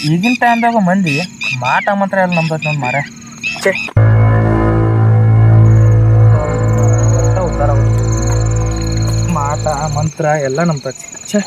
ಈಗಿನ ಟೈಮ್ದಾಗ ಮಂದಿ ಮಾಟ ಮಾತ್ರ ಎಲ್ಲ ನಂಬತ್ ನೋಡಿ ಮಾರ. ಛೇ ಉದ್ದಾರ ಮಾಟ ಮಂತ್ರ ಎಲ್ಲ ನಂಬತ್. ಛೇ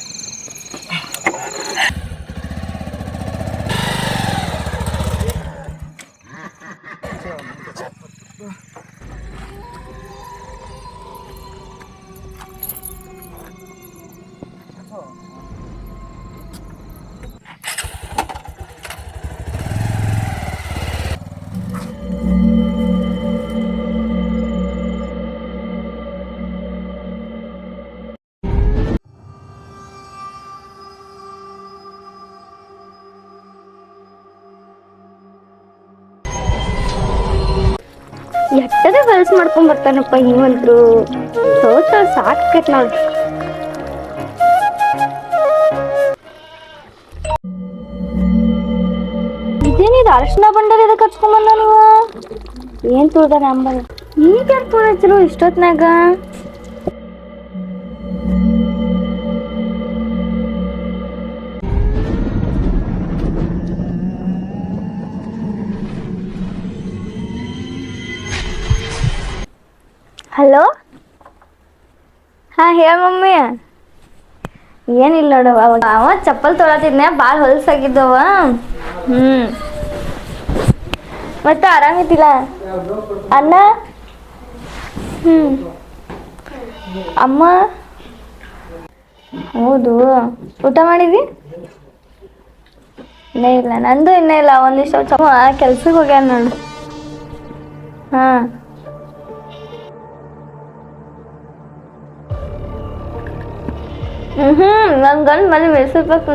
ಎಟ್ಟದ ಹೊಲಸು ಮಾಡ್ಕೊಂಡ್ ಬರ್ತಾನಪ್ಪ ಇವಂತ್ರು. ಸಾಕತ್ ನೋಡ್. ಇದೇನಿದು ಅರ್ಶಿನ ಬಂಡಲ್ ಎದಕ್ಕೆ ಹಚ್ಕೊಂಬಂದ ನೀವ? ಏನ್ ತುಳ್ದಾರ ಅಂಬಲ್ ಈಗ ಯಾಕೆ ಫೋನ್ ಹಚ್ಚಿರು ಇಷ್ಟೊತ್ನಾಗ? ಹಲೋ, ಹಾ ಹೇಳ ಮಮ್ಮಿ. ಏನಿಲ್ಲ ನೋಡು, ಅವ ಚಪ್ಪಲ್ ತೊಳತಿದ್ನ ಭಾಳ ಹೊಲಸಾಗಿದ್ದವ. ಮತ್ತೆ ಆರಾಮಿದ್ದಿಲ್ಲ ಅಣ್ಣ? ಅಮ್ಮ? ಹೌದು, ಊಟ ಮಾಡಿದಿ? ಇನ್ನೇ ಇಲ್ಲ, ನಂದು ಇನ್ನೇ ಇಲ್ಲ. ಒಂದಿಷ್ಟು ಕೆಲ್ಸಕ್ಕೆ ಹೋಗ್ಯಾನ ನೋಡು. ಹಾ ನನ್ ಗಂಡ ಮನೆ ಮೆರ್ಸಿರ್ಬೇಕು.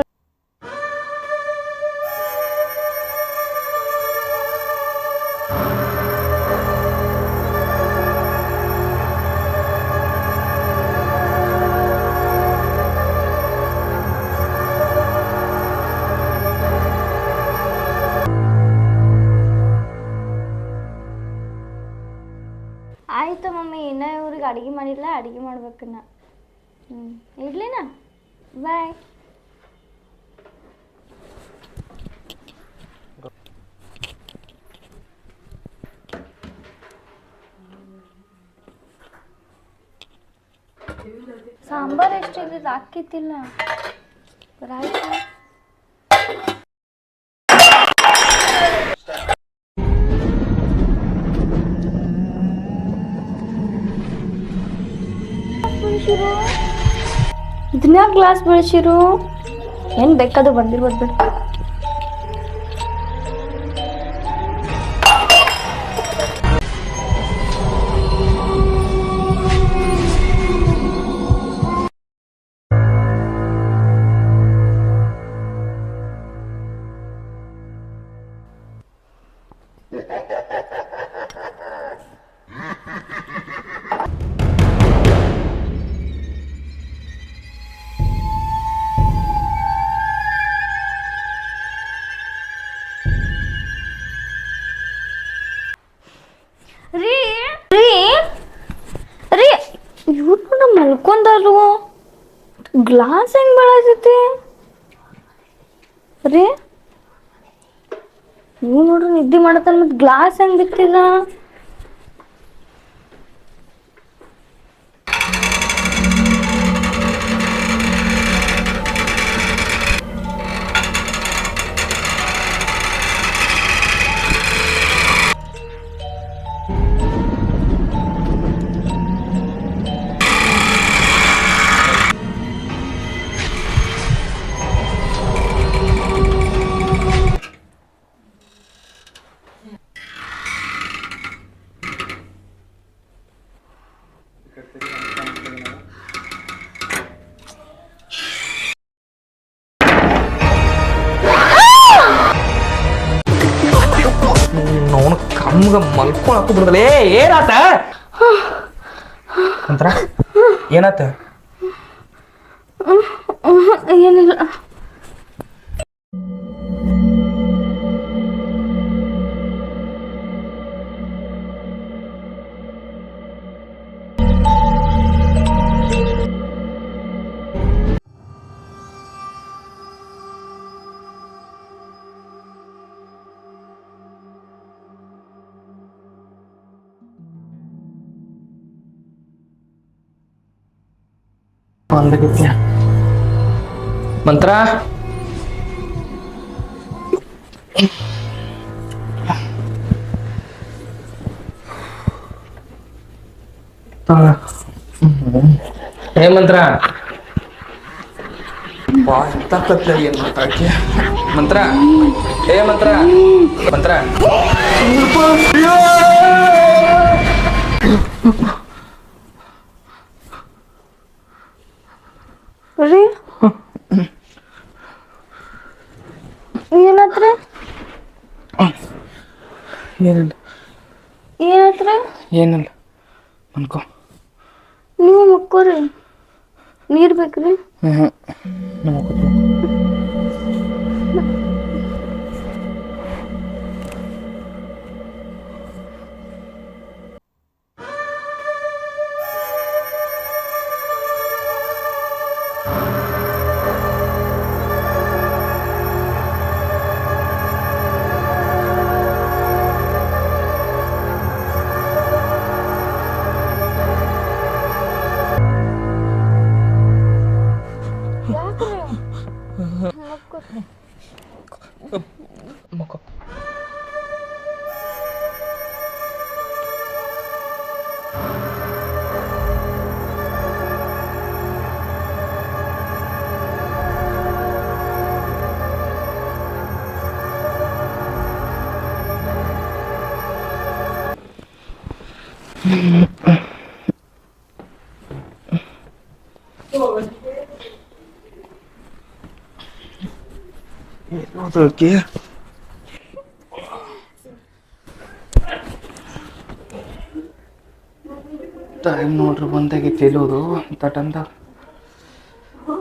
ಆಯ್ತು ಮಮ್ಮಿ, ಇನ್ನ ಇವ್ರಿಗೆ ಅಡಿಗೆ ಮಾಡಿಲ್ಲ, ಅಡಿಗೆ ಮಾಡ್ಬೇಕನ್ನ. ಇಡ್ಲಿನಾ, ಬಾಯ್. ಸಾಂಬಾರ್ ಎಷ್ಟಿದೆ ಹಾಕಿತ್ತಿಲ್ಲ. ರಾಯ್ತು ಇದನ್ನ ಗ್ಲಾಸ್ ಬೆಳೆಸಿರು. ಏನ್ ಬೇಕದು ಬಂದಿರ್ಬೋದು ಬಿಡು. ಇವ್ರು ಮಲ್ಕೊಂಡಾರು. ಗ್ಲಾಸ್ ಹೆಂಗ್ ಬೆಳತೈತಿ ರೀ? ನೀವು ನೋಡ್ರಿ ನಿದ್ದೆ ಮಾಡತ್ತಾನ, ಮತ್ ಗ್ಲಾಸ್ ಹೆಂಗ್ ಬಿತ್ತಿದ? ಅವನು ಕಮ್ಗ ಮಲ್ಕೊಂಡು ಹಾಕಿ ಬಿಡದಲ್ಲ. ಏನಾತ ಅಂತರ? ಏನಾತ? ಏನಿಲ್ಲ. ಒಂದಕ್ಕೆ ಮಂತ್ರ ಏ ಮಂತ್ರ ಕತ್ಲ ಏನ್ ಮಾತಾಡ್ತೀಯ ಮಂತ್ರ ಏ ಮಂತ್ರ ಮಂತ್ರ ರೀ ಏನತ್ರಿ ಏನಿಲ್ಲ ಏನತ್ರಿ ಏನಿಲ್ಲ ಅನ್ಕೋ ನೀವು ಮಕ್ಕೋರಿ ನೀರ್ ಬೇಕ್ರಿ ಮಕ್ಕೋ ಓಕೆ ಟೈಮ್ ನೋಡ್ರಿ ಬಂದಾಗಿ ತಿಳಿಯೋದು ತಟಂತ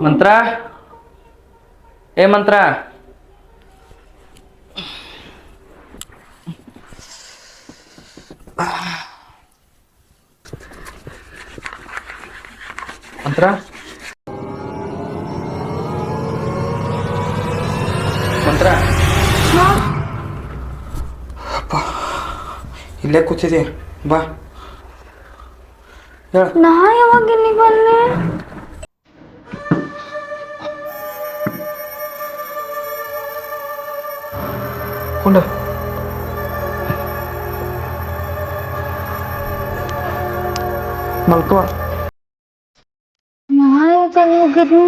ಮಂತ್ರ ಏ ಮಂತ್ರ ಮಂತ್ರ ಮಂತ್ರ ಅಪ್ಪ ಇಲ್ಲೇ ಕೂತಿದೆ ಬಾ ಹೇಳ ನಾ ಯಾವಾಗ ಇಲ್ಲಿಗೆ ಬಂದೆ ಕೊಂಡ ಮಲ್ಕೋ ನಾ ಯಾವಾಗ ಹೋಗಿದ್ನಿ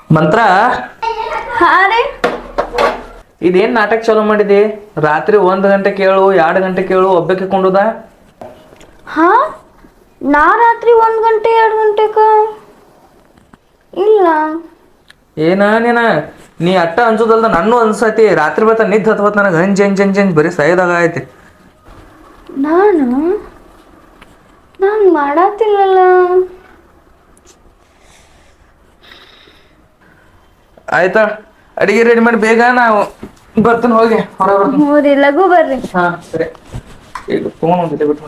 ಮಂತ್ರ ಹಾ ರೀ ಇದೇನ್ ನಾಟಕ ಚಾಲೂ ಮಾಡಿದಿ ರಾತ್ರಿ 1 ಗಂಟೆ ಕೇಳು 2 ಗಂಟೆ ಕೇಳು ಒಬ್ಬಕ್ಕೆ ಕೊಂಡುದ ಹಾ ನಾ ರಾತ್ರಿ 1 ಗಂಟೆ 2 ಗಂಟೆಕ ಇಲ್ಲ ಏನ ನೀನ ನೀ ಅಟ್ಟ ಅನ್ಸೋದಲ್ದ ನನ್ನೂ ಅನ್ಸತಿ ರಾತ್ರಿ ಬತ್ತ ನಿದ್ದೆ ಹತ್ವತ್ ನನಗೆ ಹಂಜ್ ಬರೀ ಸಾಯ್ದಾಗ ಐತಿ ನಾನು ಮಾಡತ್ತಿಲ್ಲಲ್ಲ ಆಯ್ತಾ ಅಡಿಗೆ ರೆಡಿ ಮಾಡಿ ಬೇಗ ನಾವು ಬರ್ತೀನಿ ಹೋಗಿ ಹೊರಗೆ ಬರ್ತೀನಿ ಹ್ಞೂ ರೀ ಲಘು ಬರ್ರಿ ಹಾ ಸರಿ ಈಗ ತಗೊಂಡ್ ಬಿಟ್ಟು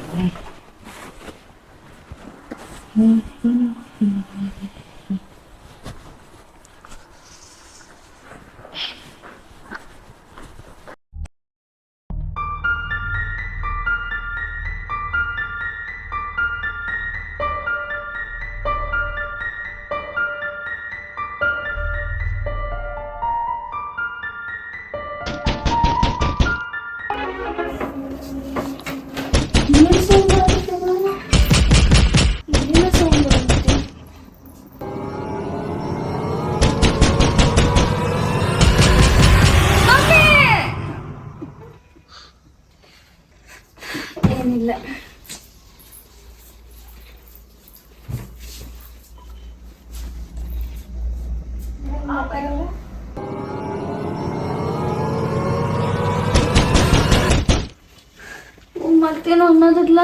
ಏನಿಲ್ಲ ಮತ್ತೇನು ಅನ್ನೋದಿಲ್ಲ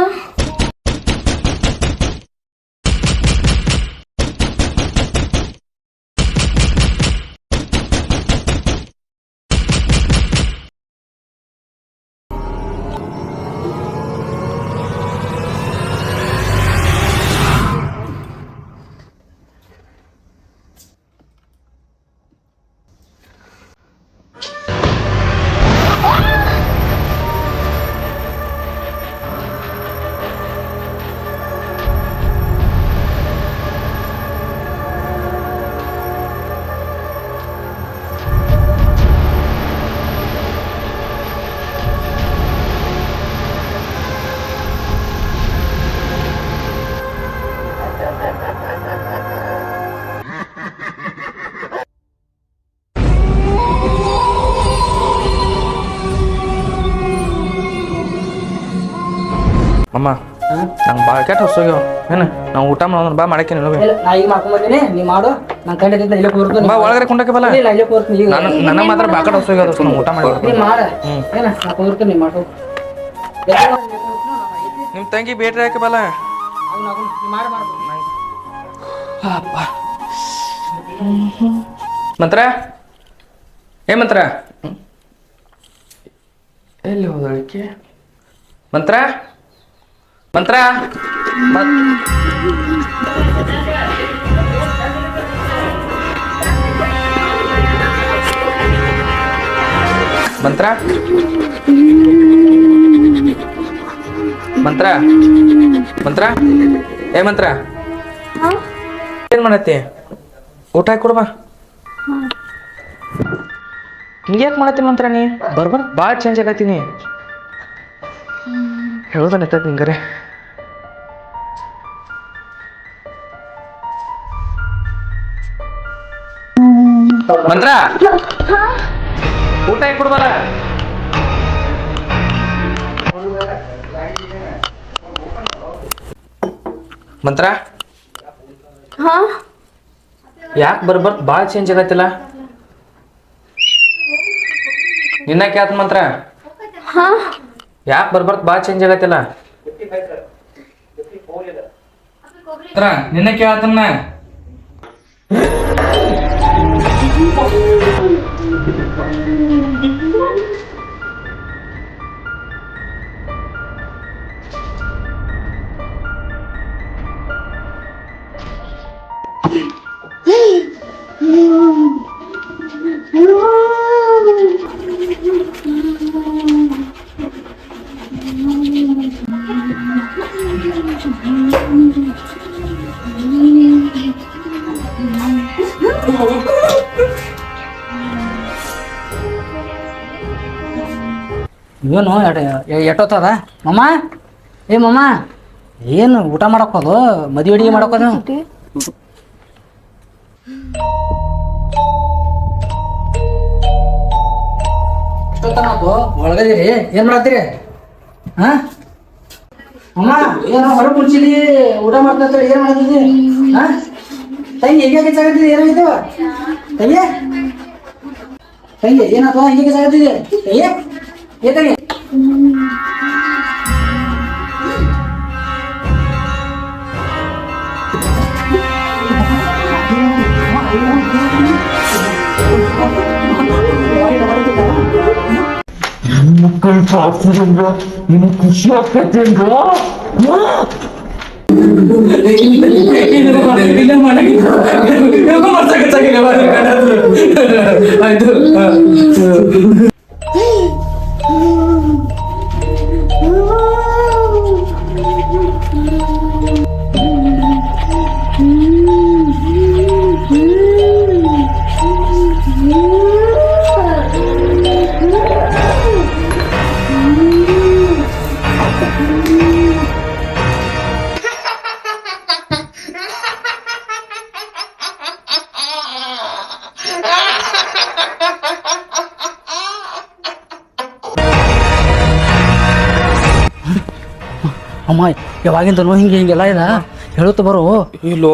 ಅಮ್ಮ ನಂಗೆ ಭಾಳ ಕೆಟ್ಟ ಹೊಸೋಗ್ಯಾವ ಏನು ನಾವು ಊಟ ಮಾಡೋದು ಬಾ ಮಾಡಕ್ಕೆ ನೀನು ಇಲ್ಲ ನಾ ಈಗ ಮಾಡ್ಕೊಂಬಂದಿನಿ ನೀ ಮಾಡು ನಂಗೆ ಕಂಡಿದ್ದ ಇಲ್ಲೇ ಕೂರ್ತೀನಿ ಬಾ ಒಳಗಡೆ ಕುಂಡಕ್ಕೆ ಬಲ್ಲ ಇಲ್ಲ ಇಲ್ಲೇ ಕೂರ್ತೀನಿ ಈಗ ನನಗೆ ಮಾತ್ರ ಬಾಕಡೆ ಹೊಸೋಗ್ಯಾವ ನಾವು ಊಟ ಮಾಡಿ ನೀ ಮಾಡ ಏನ ನಾ ಕೂರ್ತೀನಿ ನೀ ಮಾಡು ನಿಮ್ಮ ತಂಗಿ ಬೇಟ್ರಿ ಹಾಕಿ ಬಲ್ಲ ನೀ ಮಾಡು ಅಪ್ಪ ಮಂತ್ರ ಏ ಮಂತ್ರ ಎಲ್ಲಿ ಹೋದಳಿಕೆ ಮಂತ್ರ ಮಂತ್ರ ಮಂತ್ರ ಮಂತ್ರ ಮಂತ್ರ ಏ ಮಂತ್ರ ಏನ್ ಮಾಡತ್ತಿ ಊಟ ಹಾಕಿ ಕೊಡ್ಬಾ ಹಿಂಗ್ಯಾಕೆ ಮಾಡತ್ತೀನಿ ಮಂತ್ರ ನೀ ಬರ್ಬಾರ್ದು ಭಾಳ ಚೇಂಜ್ ಆಗತ್ತೀನಿ ಹೇಳೋದನ್ನ ಎತ್ತೈತಿ ನಿಂಗರೆ ಮಂತ್ರ ಊಟ ಹಾಕಿ ಕೊಡ್ಬಾರ ಮಂತ್ರ ಹಾ ಯಾಕೆ ಬರ್ಬಾರ್ದು ಭಾಳ ಚೇಂಜ್ ಆಗತ್ತಿಲ್ಲ ನಿನ್ನ ಕ್ಯಾತ್ ಮಂತ್ರ ಹಾ ಯಾಕೆ ಬರ್ಬಾರ್ದು ಭಾಳ ಚೇಂಜ್ ಆಗತ್ತಿಲ್ಲ ಮಂತ್ರ ನಿನ್ನ ಕೇಳತ್ತನ್ನ ಏನು ಎಟ್ಟೋತದ ಮಮ್ಮ ಏ ಮಮ್ಮ ಏನು ಊಟ ಮಾಡಕ್ಕೋದು ಮದುವೆ ಅಡಿಗೆ ಮಾಡಕ್ಕೋದು ಎಷ್ಟೊತ್ತನಾತು ಒಳಗದಿರಿ ಏನ್ ಮಾಡತ್ತೀರಿ ಹಾ ಅಮ್ಮ ಏನು ಹೊರಗೆ ಕುಡ್ಸಿಲಿ ಊಟ ಮಾಡ್ತಾ ಏನ್ ಮಾಡತ್ತಿದ್ದಿ ಹಾ ತಂಗಿ ಹೆಂಗೆ ಸಾಗತ್ತಿದ್ದಿ ಏನಾಗಿತ್ತವ ತಂಗಿ ತಂಗಿ ಏನಾಯ್ತು ಹೆಂಗೆ ಸಾಗತ್ತಿದ್ದಿ ತಂಗಿ ಏ ತಂಗಿ ಮಕ್ಕಳು ಸಾಕ್ಸಿದಂಗ ನಿನ್ನ ಖುಷಿ ಆಗ್ತೈತೇನ್ರ ಅಮ್ಮ ಯಾವಾಗಿಂದನೂ ಹಿಂಗೆಲ್ಲ ಇದ ಹೇಳುತ್ತ ಬರೋ ಇಲ್ಲೋ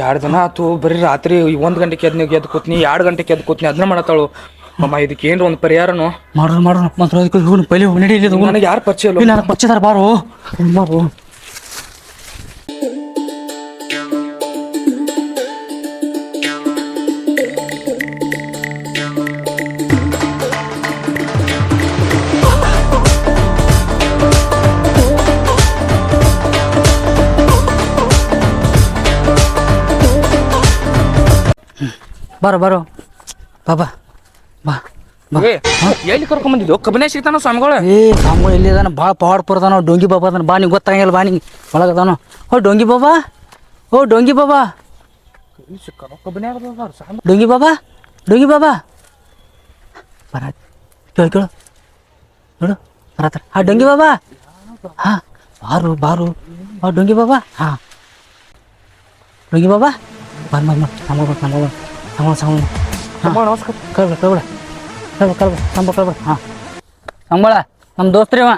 ಎರಡು ದಿನ ಆತು ಬರೀ ರಾತ್ರಿ 1 ಗಂಟೆಗೆ ಎದ್ದು ಕೂತ್ನಿ 2 ಗಂಟೆಗೆ ಎದ್ದು ಕೂತ್ನಿ ಅದನ್ನ ಮಾಡತ್ತಾಳು ಅಮ್ಮ ಇದಕ್ಕೆ ಏನ್ರ ಒಂದು ಪರಿಹಾರನು ಮಾಡೋಣ ಮಾತ್ರ ಪೈಲೆ ನಡಿ ನನಗೆ ಯಾರು ಪರಿಚಯ ಇಲ್ಲ ನನಗೆ ಪರಿಚಯದಾರ ಬಾರೋ ಬಾರೋ ಬಾರೋ ಬಾರೋ ಬಾಬಾ ಬಾ ಬಾ ಎಲ್ಲಿ ಕರ್ಕೊಂಡ್ ಬಂದಿದ್ದು ಕಬ್ಬನೇ ಸಿಗ್ತಾನ ಸ್ವಾಮಿಗಳು ಏ ಸಾಮು ಎಲ್ಲಿ ಅದಾನ ಭಾಳ ಪವಾಡ್ ಅದಾನ ಡೊಂಗಿ ಬಾಬಾ ಅದಾನ ಬಾ ನಿಂಗೆ ಗೊತ್ತಾಗಿಲ್ಲ ಬಾ ನಿಂಗೆ ಒಳಗದಾನ ಓ ಡೊಂಗಿ ಬಾಬಾ ಡೊಂಗಿ ಬಾಬಾ ಡೊಂಗಿ ಬಾಬಾ ಬರ ಕೇಳು ನೋಡು ಬರತ್ತಾರ ಹಾ ಡೊಂಗಿ ಬಾಬಾ ಹಾ ಬಾರು ಡೊಂಗಿ ಬಾಬಾ ಹಾ ಡೊಂಗಿ ಬಾಬಾ ನಮಸ್ಕಾರ ಕಳ್ಬೇಡ ಹಾಂ ಸಂಬಳ ನಮ್ಮ ದೋಸ್ತ್ರಿ ಅವ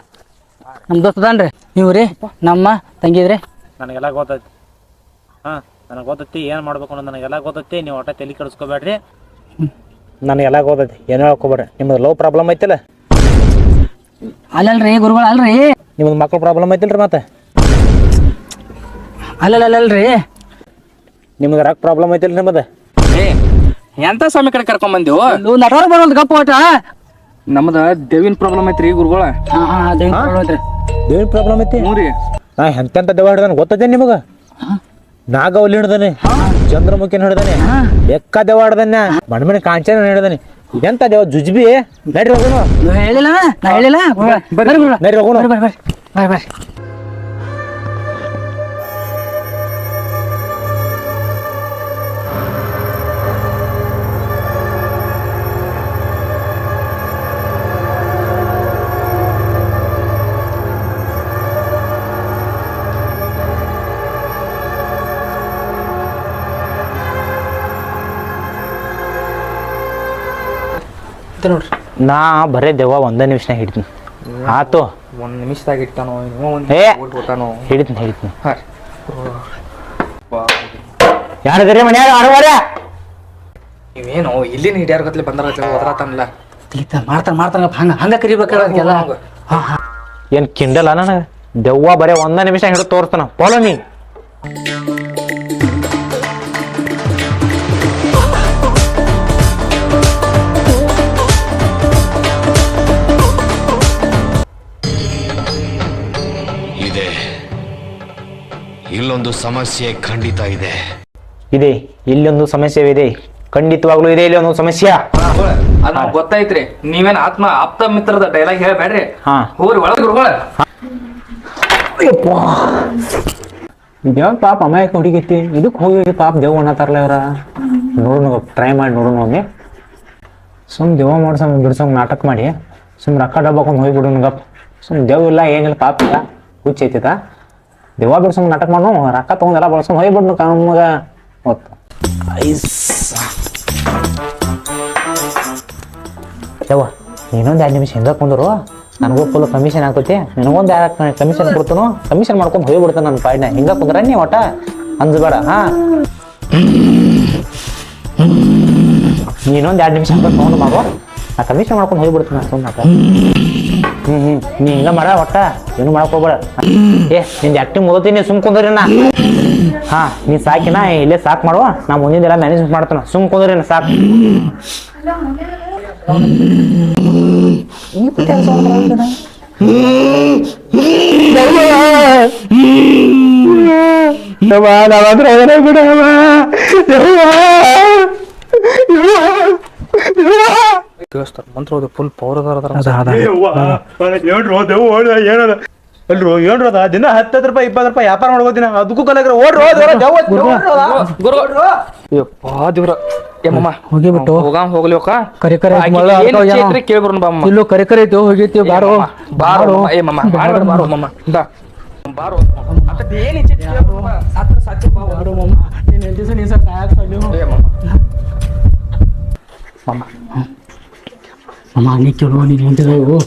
ನಮ್ಮ ದೋಸ್ತ ಅದಾನ್ರಿ ನೀವು ರೀ ನಮ್ಮ ತಂಗಿದ್ರಿ ನನಗೆಲ್ಲ ಗೊತ್ತೈತಿ. ಹಾಂ ನನಗೆ ಗೊತ್ತೈತಿ ಏನು ಮಾಡ್ಬೇಕು ಅನ್ನೋದು ನನಗೆಲ್ಲ ಗೊತ್ತೈತಿ. ನೀವು ಒಟ್ಟ ತಲೆ ಕೆಡಿಸ್ಕೋಬೇಡ್ರಿ. ನನಗೆಲ್ಲ ಗೊತ್ತೈತಿ, ಏನೂ ಹೇಳ್ಕೊಬೇಡ್ರಿ. ನಿಮ್ಮದು ಲವ್ ಪ್ರಾಬ್ಲಮ್ ಐತಿಲ್ಲ, ಅಲ್ಲಲ್ರಿ ಗುರುಗಳು ಅಲ್ರಿ, ನಿಮ್ಮದು ಮಕ್ಳು ಪ್ರಾಬ್ಲಮ್ ಐತಿಲ್ರಿ, ಮತ್ತೆ ಅಲ್ಲಲ್ರಿ ನಿಮ್ಗೆ ರೊಕ್ಕ ಪ್ರಾಬ್ಲಮ್ ಐತಿಲ್ಲ ನಿಮ್ಮದು. ಏ ಎಂತ ಸ್ವಾಮಿ ಕಡೆ ಕರ್ಕೊಂಡ್ ಬಂದೆವು. ನೀವು ನಟವರ್ ಬರೋದು ಗಪ್ಪ ಓಟ. ನಮ್ದ ದೇವಿನ ಪ್ರಾಬ್ಲಮ್ ಐತ್ರಿ ಗುರುಗಳ. ದೇವಿನ ಪ್ರಾಬ್ಲಮ್ ಐತಿ. ಹ್ಞೂ ರೀ. ನಾ ಎಂತೆಂತ ದೆವ್ವ ಹಿಡ್ದಾನೆ ಗೊತ್ತೈತೆ ನಿಮಗೆ? ನಾಗವಲ್ಲಿ ಹಿಡ್ದಾನೆ, ಚಂದ್ರಮುಖಿನ ಹಿಡ್ದಾನೆ, ಬೆಕ್ಕ ದೆವ್ವ ಹಿಡ್ದಾನೆ, ಮಣ್ಮಣಿ ಕಾಂಚನ ಹಿಡ್ದಾನೆ. ಇದೆಂತ ದೆವ್ವ ಜುಜ್ಬಿ. ನಡ್ರಿ ಹೋಗೋಣ. ಹೇಳಿಲ್ಲ ನಾ ಹೇಳಿಲ್ಲ. ನಡ್ರಿ ಹೋಗೋಣ. ಬರ್ರಿ ನೋಡ್ರಿ. ನಾ ಬರೇ ದೆವ್ವ ಒಂದೇ ನಿಮಿಷನಾಗ ಹಿಡಿತೀನಿ. ಆತು, ಒಂದ್ ನಿಮಿಷದಾಗ ಇಟ್ಟಾನೋ ಏ ಹೋತಾನೋ. ಹಿಡಿತೀನಿ. ಹಾಂ ಯಾರಿದ್ರಿ ಮನ್ಯಾಗ ಆಡವಾರ? ನೀವೇನು ಇಲ್ಲಿನ ಹಿಡಿಯಾರ್ಗತ್ಲೆ ಬಂದಾರ ಹೋದ್ರಾತನಲ್ಲ. ಮಾಡ್ತಾನ ಹಂಗ ಕರಿಬೇಕಲ್ಲ. ಏನ್ ಕಿಂಡಲ್ಲ ನನಗೆ? ದೆವ್ವ ಬರೇ ಒಂದೇ ನಿಮಿಷ ಹಿಡಿದು ತೋರಿಸ್ತಾನ. ಫಾಲೋ ನೀ. ಇಲ್ಲೊಂದು ಸಮಸ್ಯೆ ಖಂಡಿತ ಇದೆ. ಇಲ್ಲೊಂದು ಸಮಸ್ಯೆ ಖಂಡಿತವಾಗ್ಲೂ ಇದೆ. ಇಲ್ಲಿ ಒಂದು ಸಮಸ್ಯೆ ಅದ್ ನಮ್ಗ್ ಗೊತ್ತೈತ್ರಿ. ನೀವೇನ್ ಆಪ್ತ ಮಿತ್ರದ ಡೈಲಾಗ್ ಹೇಳ್ಬೇಡ್ರಿ. ಹಾ ಹೋಗ್ರಿ ಒಳಗ್ ಗುರುಗಳ. ಇದ್ಯಾವ ಪಾಪ ಅಮಾಯಕ ಹುಡುಗಿತಿ, ಇದಕ್ಕೆ ಹೋಗಿ ಪಾಪ ದೇವ್ ಅನ್ನತಾರಲ್ಲ ಇವ್ರ. ನೋಡೋಣ, ಟ್ರೈ ಮಾಡಿ ನೋಡೋಣ. ಒಮ್ಮೆ ಸುಮ್ ದೇವ ಮಾಡ್ಸಂಗ್ ಬಿಡ್ಸಂಗ್ ನಾಟಕ ಮಾಡಿ ಸುಮ್ ರೊಕ್ಕ ಡಬ್ಬಕೊಂಡ್ ಹೋಗ್ಬಿಡೋಣ. ಗಪ್ ಸುಮ್ ದೇವ್ ಇಲ್ಲ ಏನಿಲ್ಲ, ಪಾಪ ಇಲ್ಲ, ಹುಚ್ಚೈತಿದ. ದೇವ ಬಿಡ್ಸಂಗ್ ನಾಟಕ ಮಾಡು, ರೊಕ್ಕ ತಗೊಂಡೆಲ್ಲ ಬಳಸ್ಕೊಂಡ್ ಹೋಗ್ಬಿಡ್ನು ನಮಗ. ಹೊತ್ತು ದೇವ ಇನ್ನೊಂದು 2 ನಿಮಿಷ ಹಿಂದೆ ಕುಂದ್ರು, ನನಗೂ ಫುಲ್ ಕಮಿಷನ್ ಹಾಕುತ್ತೆ. ನನಗೊಂದು ಕಮಿಷನ್ ಕೊಡ್ತಾನು, ಕಮಿಷನ್ ಮಾಡ್ಕೊಂಡು ಹೋಗ್ಬಿಡ್ತಾನೆ ನನ್ನ ಪಾಡಿನ. ಹಿಂಗ ಕುಂದ್ರ ನೀ ಒಟ್ಟ ಅಂಜಬೇಡ. ಹಾ ಇನ್ನೊಂದು 2 ನಿಮಿಷ ಅಂತ ತಗೊಂಡು ಮಾಡೋ, ನಾ ಕಮಿಷನ್ ಮಾಡ್ಕೊಂಡು ಹೋಗ್ಬಿಡ್ತಾನೆ ಸುಮ್ಮನೆ. ನೀ ಹಿಂಗ ಮಾಡ, ಒಟ್ಟ ಏನು ಮಾಡಕ್ ಹೋಗ್ಬೇಡ. ನಿಂದ ಆಕ್ಟಿಂಗ್ ಮುಗಿತೀನಿ, ಸುಮ್ ಕುಂದ್ರಿ. ನಾ ಹಾ ನೀ ಸಾಕಿನ ಇಲ್ಲೇ ಸಾಕು ಮಾಡುವ, ನಾ ಮುಂದಿನ ಮ್ಯಾನೇಜ್ಮೆಂಟ್ ಮಾಡ್ತಾನ. ಸುಮ್ ಕುಂದ್ರಿ ಸಾಕು. ಕೇಳಿಸ್ತಾರ ಮಂತ್ರ ಫುಲ್ ಪವರ್ ಅದಾರ. ಎಲ್ರು ಏನ್ರದ ದಿನ 10 ರೂಪಾಯಿ 20 ರೂಪಾಯಿ ವ್ಯಾಪಾರ ಮಾಡ್ಬೋದಿನ, ಅದಕ್ಕೂ ಕಲಗ್ರ ಓಡ್ರ ದೇವ್ರ. ಹೋಗಿಬಿಟ್ಟು ಹೋಗ್ಲಿ ಕೇಳ್ಬರೋಣ ಬಾ. ಇಲ್ಲೂ ಕರೆ ಐತಿ, ಹೋಗಿರ್ತೀವಿ. ಬಾರೋ ಬಾರೋ ಏ ಮಮ್ಮ, ಬಾರೋ ಮಮ್ಮ, ಬಾರೋ. ಅಮ್ಮ ನೀ ಕೇಳುವ, ನೀನು ಹೊಂಟಿದೆವು.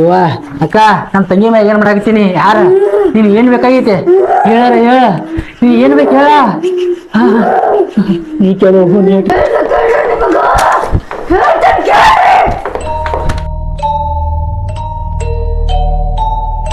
ಇವ ಅಕ್ಕ, ನಮ್ಮ ತಂಗಿ ಮ್ಯಾಗ ಏನ್ ಮಾಡಾಕತ್ತೀನಿ? ಯಾರ ನೀನ್ ಏನ್ ಬೇಕಾಗೈತೆ ಹೇಳ, ನೀನ್ ಏನ್ ಬೇಕು ಹೇಳ. ನೀ ಕೇಳು.